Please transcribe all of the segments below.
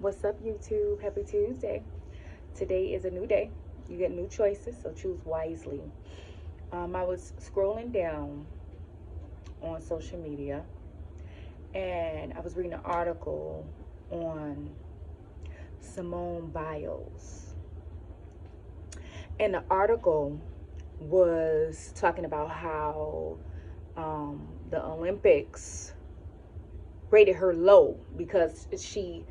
What's up, YouTube? Happy Tuesday. Today is a new day. You get new choices, so choose wisely. I was scrolling down on social media and I was reading an article on Simone Biles. And the article was talking about how the Olympics rated her low because she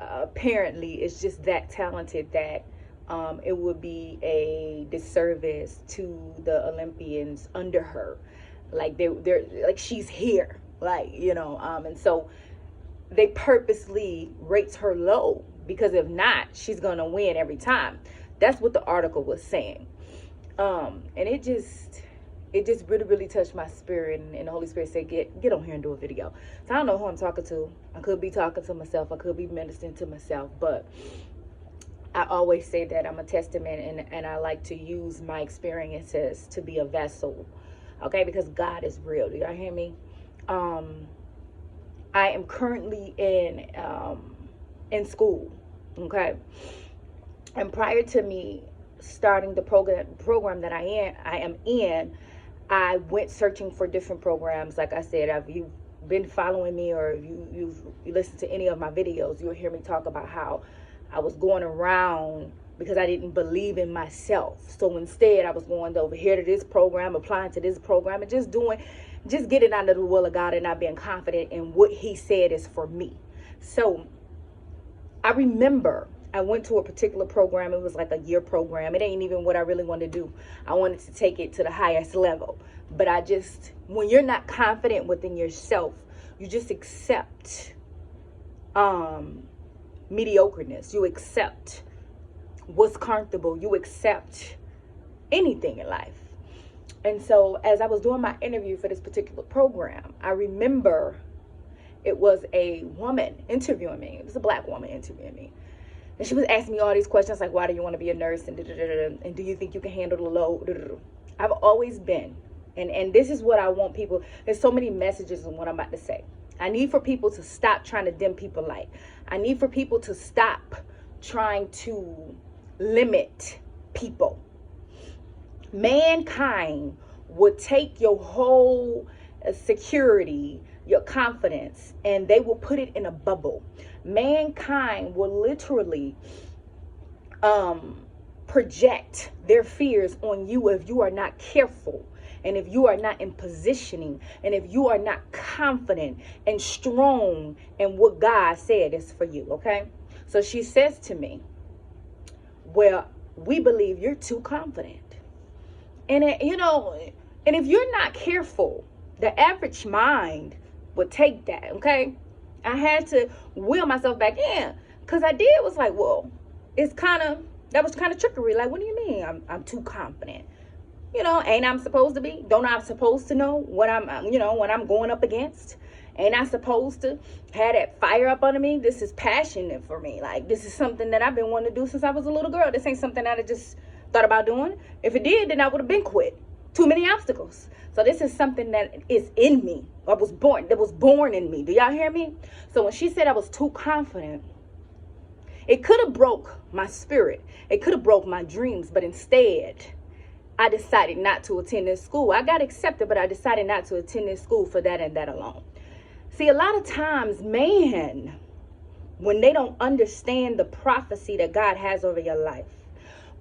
apparently is just that talented that it would be a disservice to the Olympians under her. Like they're like she's here, and so they purposely rates her low because if not, she's gonna win every time. That's what the article was saying, and it just really touched my spirit, and the Holy Spirit said, get on here and do a video. So I don't know who I'm talking to. I could be talking to myself. I could be ministering to myself, but I always say that I'm a testament, and I like to use my experiences to be a vessel, okay? Because God is real. Do y'all hear me? I am currently in school, okay? And prior to me starting the program that I am in, I went searching for different programs. Like I said, if you've been following me or you've listened to any of my videos, you'll hear me talk about how I was going around because I didn't believe in myself. So instead, I was going over here to this program, applying to this program, and just getting under the will of God and not being confident in what He said is for me. So I remember I went to a particular program. It was like a year program. It ain't even what I really wanted to do. I wanted to take it to the highest level. But when you're not confident within yourself, you just accept mediocreness. You accept what's comfortable. You accept anything in life. And so as I was doing my interview for this particular program, I remember it was a woman interviewing me. It was a black woman interviewing me. And she was asking me all these questions like, why do you want to be a nurse? And do you think you can handle the load? I've always been. And this is what I want people. There's so many messages in what I'm about to say. I need for people to stop trying to dim people light. I need for people to stop trying to limit people. Mankind would take your whole security, your confidence, and they will put it in a bubble. Mankind will literally project their fears on you if you are not careful, and if you are not in positioning, and if you are not confident and strong in what God said is for you, okay? So she says to me, well, we believe you're too confident. And and if you're not careful, the average mind would take that, okay? I had to wheel myself back in because was like, well, that was kind of trickery. Like, what do you mean I'm too confident? Ain't I'm supposed to be? Don't I supposed to know what what I'm going up against? Ain't I supposed to have that fire up under me? This is passionate for me. Like, this is something that I've been wanting to do since I was a little girl. This ain't something that I just thought about doing. If it did, then I would have been quit. Too many obstacles. So this is something that is in me. That was born in me. Do y'all hear me? So when she said I was too confident, it could have broke my spirit. It could have broke my dreams. But instead, I decided not to attend this school. I got accepted, but I decided not to attend this school for that and that alone. See, a lot of times, man, when they don't understand the prophecy that God has over your life,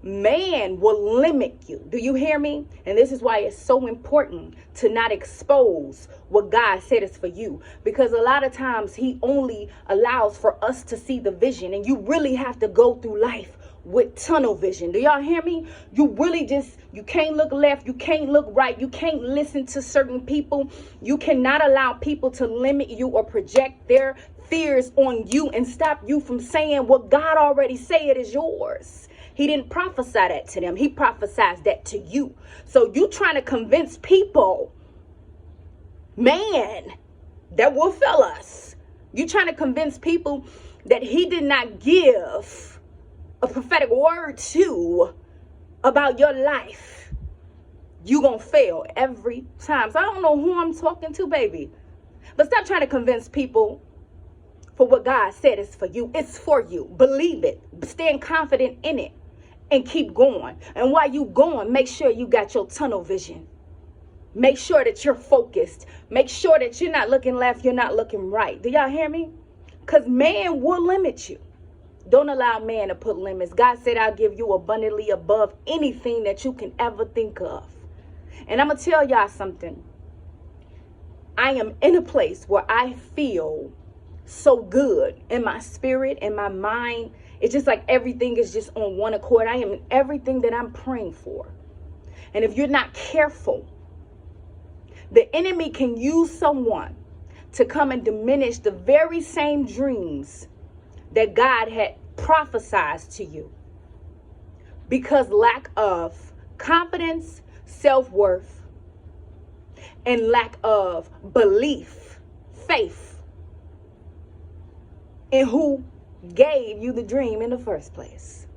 man will limit you. Do you hear me? And this is why it's so important to not expose what God said is for you, because a lot of times He only allows for us to see the vision, and you really have to go through life with tunnel vision. Do y'all hear me? You really you can't look left, you can't look right, you can't listen to certain people. You cannot allow people to limit you or project their fears on you and stop you from saying what God already said is yours. He didn't prophesy that to them. He prophesied that to you. So you trying to convince people, man, that will fail us. You trying to convince people that He did not give a prophetic word to about your life. You gonna fail every time. So I don't know who I'm talking to, baby. But stop trying to convince people for what God said is for you. It's for you. Believe it. Stand confident in it and keep going. And while you going, make sure you got your tunnel vision. Make sure that you're focused. Make sure that you're not looking left, you're not looking right. Do y'all hear me? Because man will limit you. Don't allow man to put limits. God said, I'll give you abundantly above anything that you can ever think of. And I'm going to tell y'all something. I am in a place where I feel so good in my spirit, in my mind. It's just like everything is just on one accord. I am in everything that I'm praying for. And if you're not careful, the enemy can use someone to come and diminish the very same dreams that God had prophesied to you. Because lack of confidence, self-worth, and lack of belief, faith in who gave you the dream in the first place.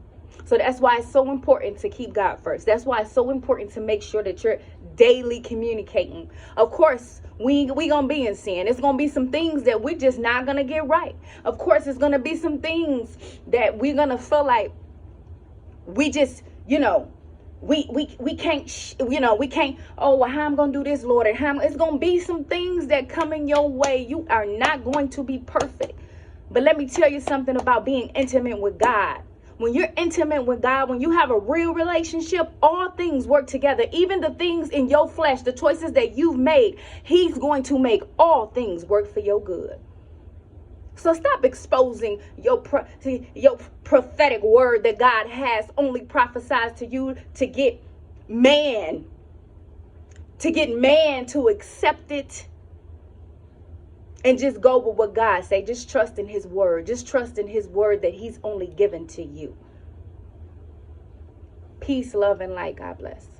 So that's why it's so important to keep God first. That's why it's so important to make sure that you're daily communicating. Of course, we gonna be in sin. It's gonna be some things that we're just not gonna get right. Of course, it's gonna be some things that we're gonna feel like we just, we can't, we can't, oh, well, how I'm going to do this, Lord? And it's going to be some things that come in your way. You are not going to be perfect. But let me tell you something about being intimate with God. When you're intimate with God, when you have a real relationship, all things work together. Even the things in your flesh, the choices that you've made, he's going to make all things work for your good. So stop exposing your prophetic word that God has only prophesied to you to get man to accept it, and just go with what God say. Just trust in his word. Just trust in his word that he's only given to you. Peace, love, and light. God bless.